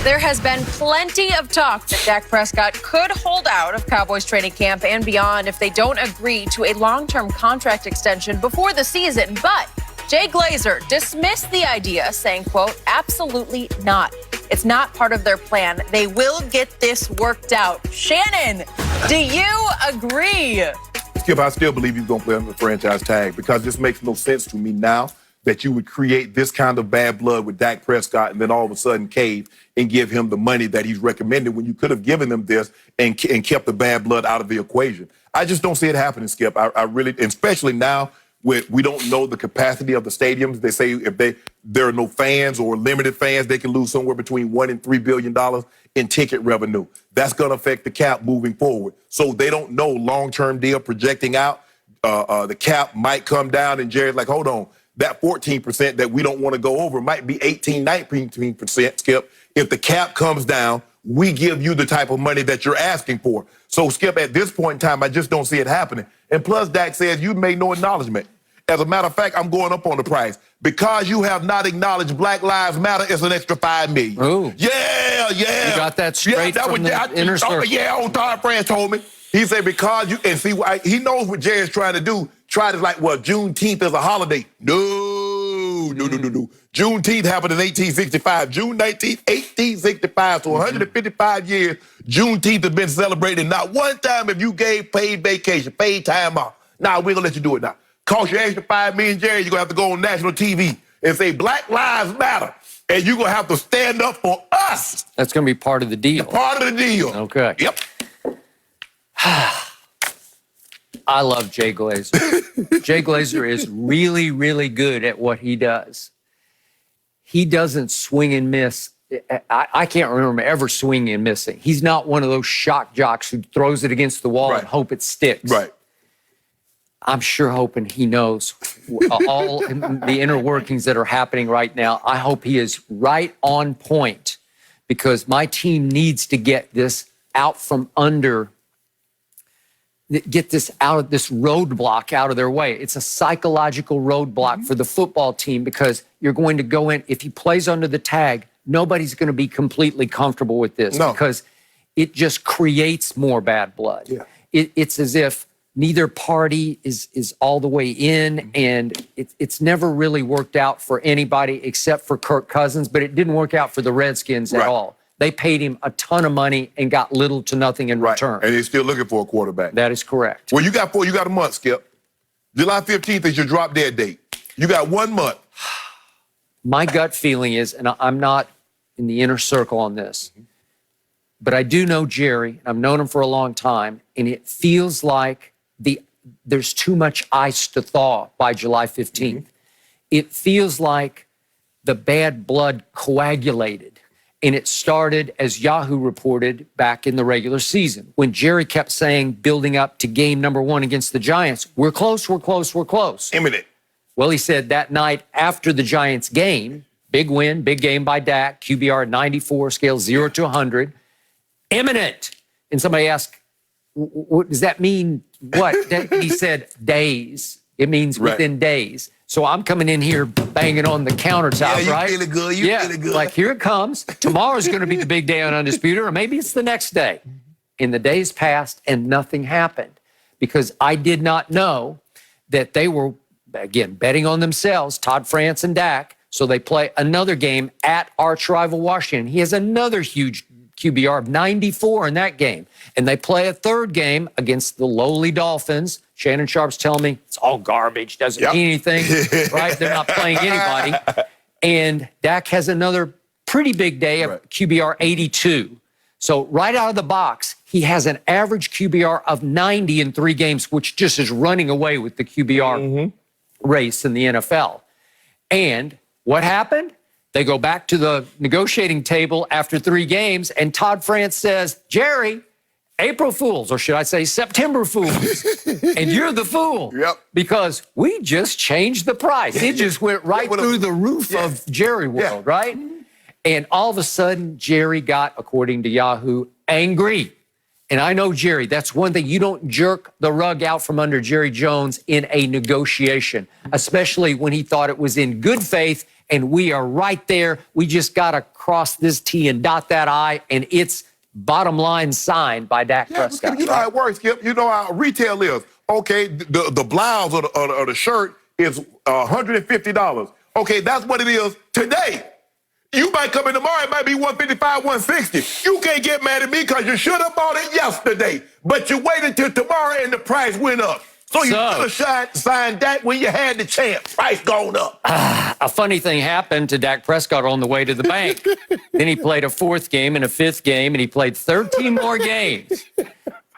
There has been plenty of talk that Dak Prescott could hold out of Cowboys training camp and beyond if they don't agree to a long-term contract extension before the season. But Jay Glazer dismissed the idea, saying, quote, absolutely not. It's not part of their plan. They will get this worked out. Shannon, do you agree? Skip, I still believe he's going to play on the franchise tag because this makes no sense to me now that you would create this kind of bad blood with Dak Prescott and then all of a sudden cave and give him the money that he's recommended when you could have given him this and kept the bad blood out of the equation. I just don't see it happening, Skip. I really, especially now with we don't know the capacity of the stadiums. They say if there are no fans or limited fans, they can lose somewhere between $1 and $3 billion in ticket revenue. That's going to affect the cap moving forward. So they don't know long-term deal projecting out. The cap might come down, and Jerry's like, hold on. That 14% that we don't want to go over might be 18, 19%, Skip. If the cap comes down, we give you the type of money that you're asking for. So, Skip, at this point in time, I just don't see it happening. And plus, Dak says you made no acknowledgement. As a matter of fact, I'm going up on the price. Because you have not acknowledged Black Lives Matter, it's an extra $5 million. Ooh. Yeah. You got that straight from the inner circle. Yeah, old Todd France told me. He said because you, and see, he knows what Jay is trying to do. Try to like, well, Juneteenth is a holiday. No. Juneteenth happened in 1865. June 19th, 1865. So 155 years, Juneteenth has been celebrated. Not one time have you gave paid vacation, paid time off. Nah, we're going to let you do it now. Cost you extra $5 million, Jerry, you're going to have to go on national TV and say Black Lives Matter. And you're going to have to stand up for us. That's going to be part of the deal. Part of the deal. Okay. Yep. I love Jay Glazer. Jay Glazer is really, really good at what he does. He doesn't swing and miss. I can't remember ever swinging and missing. He's not one of those shock jocks who throws it against the wall and hope it sticks. Right. I'm sure hoping he knows all the inner workings that are happening right now. I hope he is right on point because my team needs to get this out from under, get this out of this roadblock out of their way. It's a psychological roadblock for the football team because you're going to go in, if he plays under the tag, nobody's going to be completely comfortable with this because it just creates more bad blood. Yeah. It's as if neither party is all the way in, and it's never really worked out for anybody except for Kirk Cousins, but it didn't work out for the Redskins at all. They paid him a ton of money and got little to nothing in return. And they're still looking for a quarterback. That is correct. Well, you got a month, Skip. July 15th is your drop dead date. You got 1 month. My gut feeling is, and I'm not in the inner circle on this, but I do know Jerry. I've known him for a long time, and it feels like there's too much ice to thaw by July 15th. It feels like the bad blood coagulated. And it started, as Yahoo reported, back in the regular season, when Jerry kept saying, building up to game number 1 against the Giants, we're close, we're close, we're close. Imminent. Well, he said that night after the Giants game, big win, big game by Dak, QBR 94, scale 0 to 100, imminent. And somebody asked, what does that mean? What? He said, days. It means within days. So I'm coming in here banging on the countertop, right? You feeling good. You feeling good. Like, here it comes. Tomorrow's going to be the big day on Undisputed, or maybe it's the next day. And the days passed and nothing happened because I did not know that they were, again, betting on themselves, Todd France and Dak. So they play another game at arch rival Washington. He has another huge QBR of 94 in that game. And they play a third game against the lowly Dolphins. Shannon Sharp's telling me it's all garbage, doesn't mean anything, right? They're not playing anybody. And Dak has another pretty big day of QBR 82. So right out of the box, he has an average QBR of 90 in 3 games, which just is running away with the QBR race in the NFL. And what happened? They go back to the negotiating table after 3 games, and Todd France says, Jerry, April Fools, or should I say September Fools, and you're the fool. Because we just changed the price. It just went right through the roof of Jerry World, right? And all of a sudden, Jerry got, according to Yahoo, angry. And I know Jerry, that's one thing. You don't jerk the rug out from under Jerry Jones in a negotiation, especially when he thought it was in good faith and we are right there. We just got to cross this T and dot that I, and it's bottom line signed by Dak Prescott. You know how it works, Skip. You know how retail is. Okay, the blouse or the shirt is $150. Okay, that's what it is today. You might come in tomorrow, it might be $155, $160. You can't get mad at me because you should have bought it yesterday. But you waited till tomorrow and the price went up. So you should have signed Dak when you had the chance. Price gone up. A funny thing happened to Dak Prescott on the way to the bank. Then he played a fourth game and a fifth game, and he played 13 more games.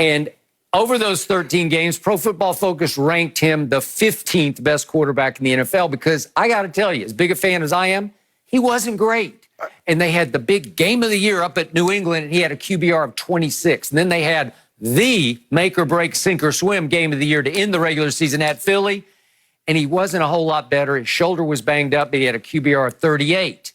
And over those 13 games, Pro Football Focus ranked him the 15th best quarterback in the NFL because I got to tell you, as big a fan as I am, he wasn't great. And they had the big game of the year up at New England, and he had a QBR of 26. And then they had the make or break, sink or swim game of the year to end the regular season at Philly. And he wasn't a whole lot better. His shoulder was banged up, but he had a QBR of 38.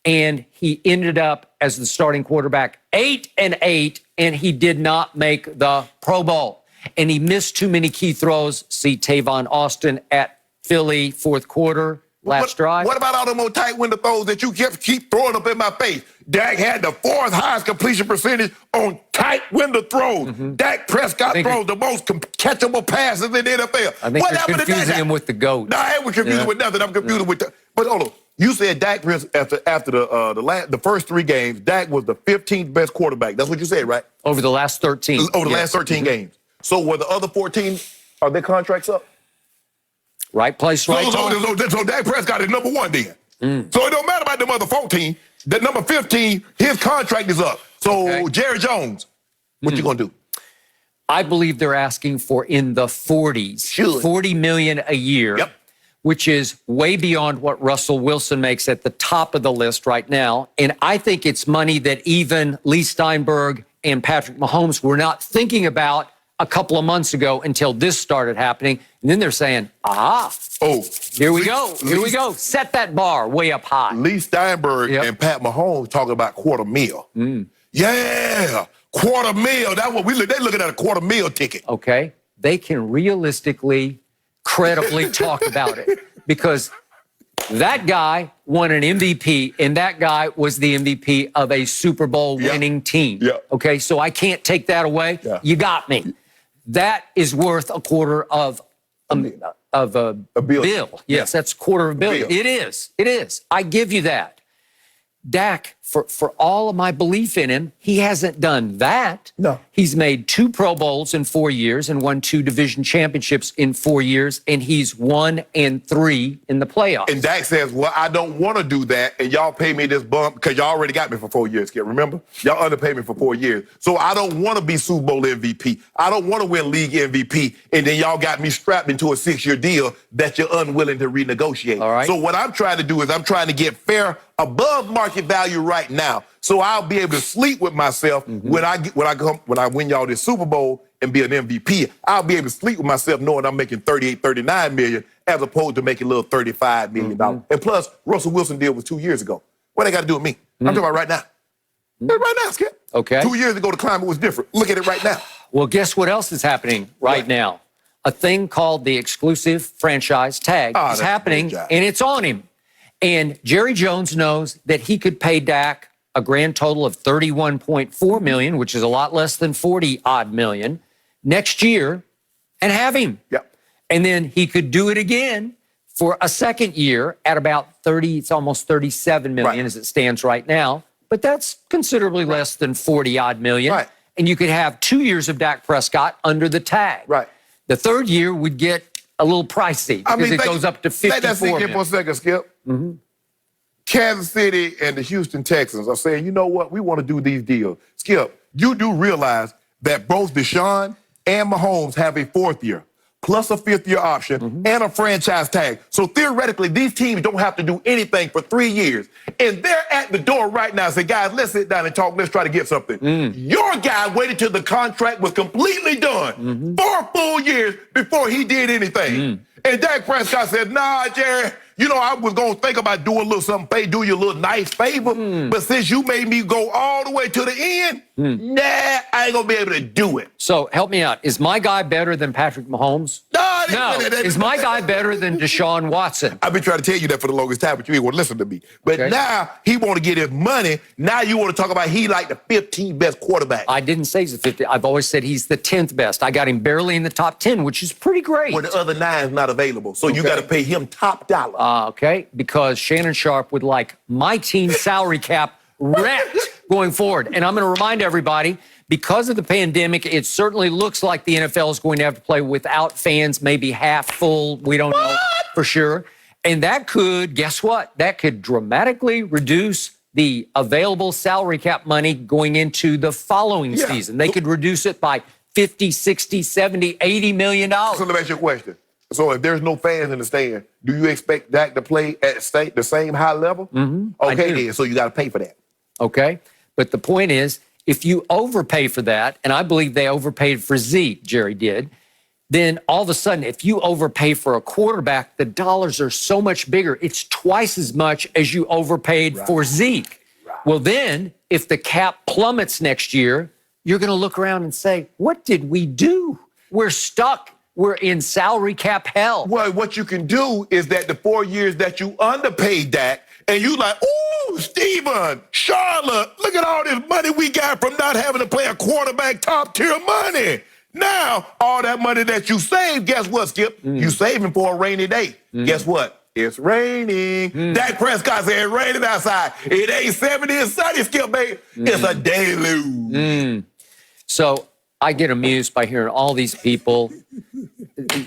And he ended up as the starting quarterback 8-8, and he did not make the Pro Bowl. And he missed too many key throws. See Tavon Austin at Philly, fourth quarter. Last drive. What about all them old tight window throws that you keep throwing up in my face? Dak had the fourth highest completion percentage on tight window throws. Dak Prescott throws the most catchable passes in the NFL. I think you're confusing him with the GOAT. No, I ain't confusing with nothing. I'm confusing with But hold on. You said Dak Prescott, after the first three games, Dak was the 15th best quarterback. That's what you said, right? Over the last 13. Over the last 13 games. So were the other 14, are their contracts up? Right place, right time. So Dak Prescott is number one then. So it don't matter about the other 14. The number 15, his contract is up. So Jerry Jones, what you gonna do? I believe they're asking for in the 40s, $40 million a year, which is way beyond what Russell Wilson makes at the top of the list right now. And I think it's money that even Lee Steinberg and Patrick Mahomes were not thinking about a couple of months ago until this started happening. And then they're saying, here we go. Here we go. Set that bar way up high. Lee Steinberg and Pat Mahomes talking about $250,000. Yeah, $250,000. That's what they're looking at, a $250,000 ticket. Okay. They can realistically, credibly talk about it because that guy won an MVP, and that guy was the MVP of a Super Bowl winning team. Okay, so I can't take that away. You got me. That is worth a quarter of a bill. Yes, that's a quarter of a billion. It is. It is. I give you that. Dak, for all of my belief in him, he hasn't done that. No. He's made 2 Pro Bowls in 4 years and won 2 division championships in 4 years, and he's 1-3 in the playoffs. And Dak says, well, I don't want to do that, and y'all pay me this bump because y'all already got me for 4 years, Skip. Remember? Y'all underpaid me for 4 years. So I don't want to be Super Bowl MVP. I don't want to win league MVP, and then y'all got me strapped into a 6-year deal that you're unwilling to renegotiate. All right. So what I'm trying to do is I'm trying to get fair above market value right now, so I'll be able to sleep with myself when I win y'all this Super Bowl and be an MVP. I'll be able to sleep with myself knowing I'm making $38, $39 million as opposed to making a little $35 million. And plus, Russell Wilson deal was 2 years ago. What they got to do with me? I'm talking about right now. Right now, Skip. Okay. 2 years ago, the climate was different. Look at it right now. Well, guess what else is happening right now? A thing called the exclusive franchise tag is happening, and it's on him. And Jerry Jones knows that he could pay Dak a grand total of $31.4 million, which is a lot less than $40-odd million, next year, and have him. And then he could do it again for a second year at about 30, it's almost $37 million as it stands right now. But that's considerably less than 40-odd million. And you could have 2 years of Dak Prescott under the tag. The third year would get a little pricey because it goes up to 54 Let that sink in for a second, Skip. Kansas City and the Houston Texans are saying, you know what, we want to do these deals. Skip, you do realize that both Deshaun and Mahomes have a 4th year, plus a 5th year option, and a franchise tag. So theoretically, these teams don't have to do anything for 3 years. And they're at the door right now and say, guys, let's sit down and talk. Let's try to get something. Your guy waited till the contract was completely done 4 full years before he did anything. And Dak Prescott said, nah, Jerry, you know, I was going to think about doing a little something, do you a little nice favor. But since you made me go all the way to the end, nah, I ain't going to be able to do it. So help me out. Is my guy better than Patrick Mahomes? Nah, money. No. Is my guy better than Deshaun Watson? I've been trying to tell you that for the longest time, but you ain't want to listen to me. But now he want to get his money. Now you want to talk about he like the 15th best quarterback. I didn't say he's the 50th. I've always said he's the 10th best. I got him barely in the top 10, which is pretty great. When the other 9 is not available. So you got to pay him top dollar. Okay, because Shannon Sharp would like my team's salary cap wrecked going forward. And I'm going to remind everybody, because of the pandemic, it certainly looks like the NFL is going to have to play without fans, maybe half full. We don't know for sure. And that could, guess what? That could dramatically reduce the available salary cap money going into the following season. They could reduce it by 50, 60, 70, $80 million. So let me ask you a question. So if there's no fans in the stand, do you expect Dak to play at the same high level? Okay, then. So you got to pay for that. Okay. But the point is, if you overpay for that, and I believe they overpaid for Zeke, Jerry did, then all of a sudden, if you overpay for a quarterback, the dollars are so much bigger. It's twice as much as you overpaid for Zeke. Well, then, if the cap plummets next year, you're going to look around and say, what did we do? We're stuck. We're in salary cap hell. Well, what you can do is that the 4 years that you underpaid Dak, and you like, ooh, Steven, Charlotte, look at all this money we got from not having to play a quarterback top tier money. Now, all that money that you saved, guess what, Skip? You saving for a rainy day. Guess what? It's raining. Dak Prescott said it's raining outside. It ain't 70, it's sunny, Skip, baby. It's a deluge. So I get amused by hearing all these people,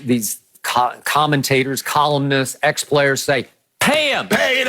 these commentators, columnists, ex-players say, pay him. Pay it